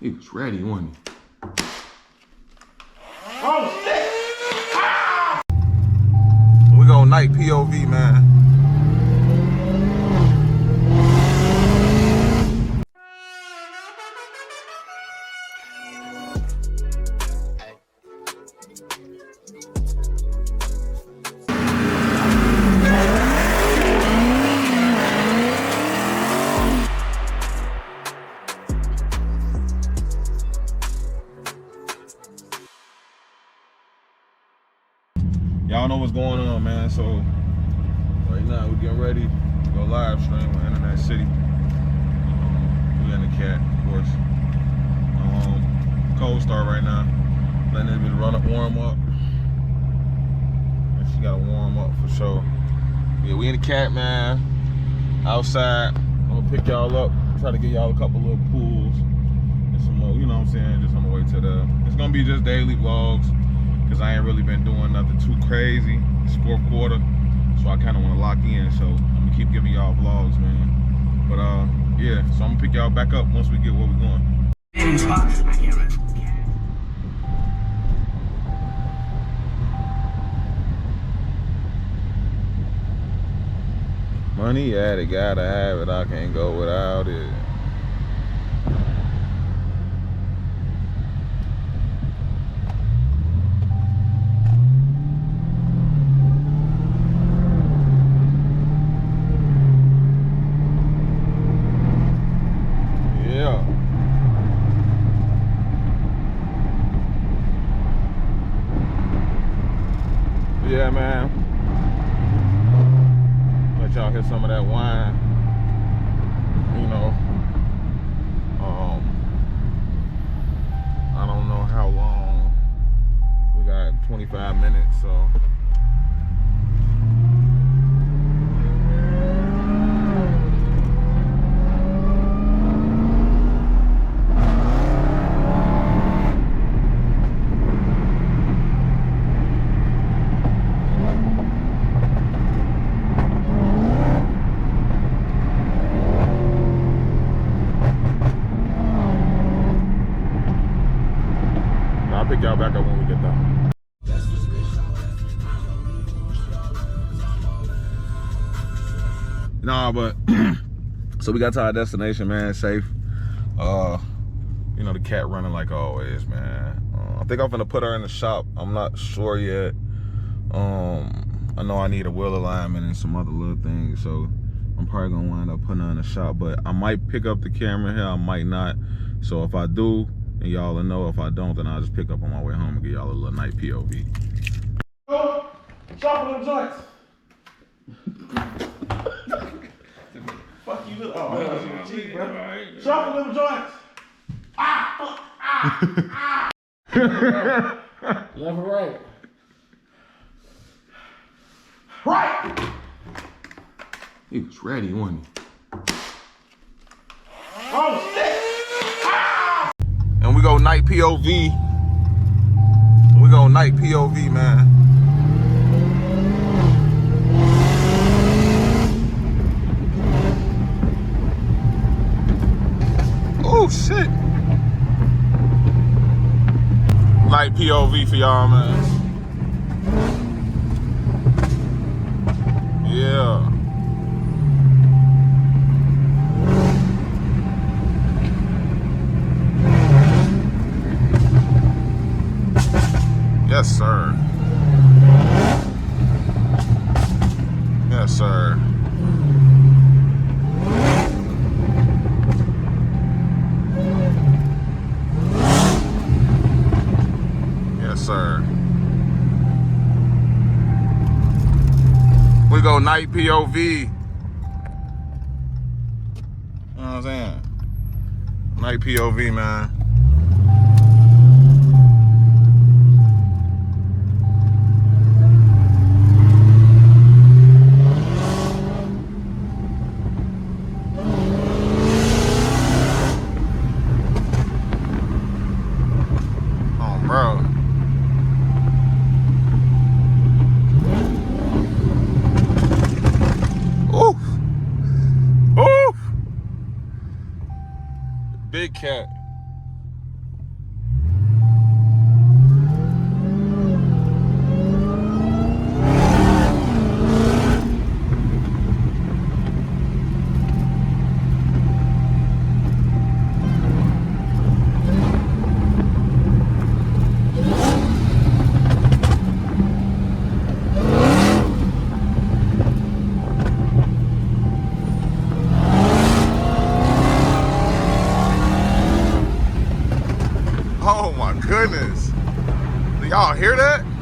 He was ready, wasn't he? Oh shit! Ah! We go night POV, man. Y'all know what's going on, man. So right now we're getting ready to go live stream on Internet City. We in the cat, of course. Cold start right now. Letting this bitch warm up. She gotta warm up for sure. Yeah, we in the cat, man. Outside. I'm gonna pick y'all up. Try to get y'all a couple little pools and some more. You know what I'm saying? Just on the way to the. It's gonna be just daily vlogs. Cause I ain't really been doing nothing too crazy. It's fourth quarter, so I kind of want to lock in. So I'm gonna keep giving y'all vlogs, man. But yeah, so I'm gonna pick y'all back up once we get where we're going. Money, yeah, they gotta have it. I can't go without it. Yeah, man. Let y'all hear some of that wine. You know, I don't know how long. We got 25 minutes, so. I'll pick y'all back up when we get there. Nah, but so we got to our destination, man, safe. You know, the cat running like always, man. I think I'm gonna put her in the shop. I'm not sure yet. I know I need a wheel alignment and some other little things, so I'm probably gonna wind up putting her in the shop. But I might pick up the camera here, I might not. So if I do, and y'all will know. If I don't, then I'll just pick up on my way home and get y'all a little night POV. Go, shuffle them joints. Fuck you, little. Oh, gee, bro. Shuffle them joints. Ah, fuck, ah, ah. Left or right? Right. He was ready, wasn't he? Oh shit. And we go night POV. We go night POV, man. Oh shit. Night POV for y'all, man. Yeah. Yes, sir. Yes, sir. Yes, sir. We go night POV. You know what I'm saying? Night POV, man. big cat. Oh my goodness. Do y'all hear that?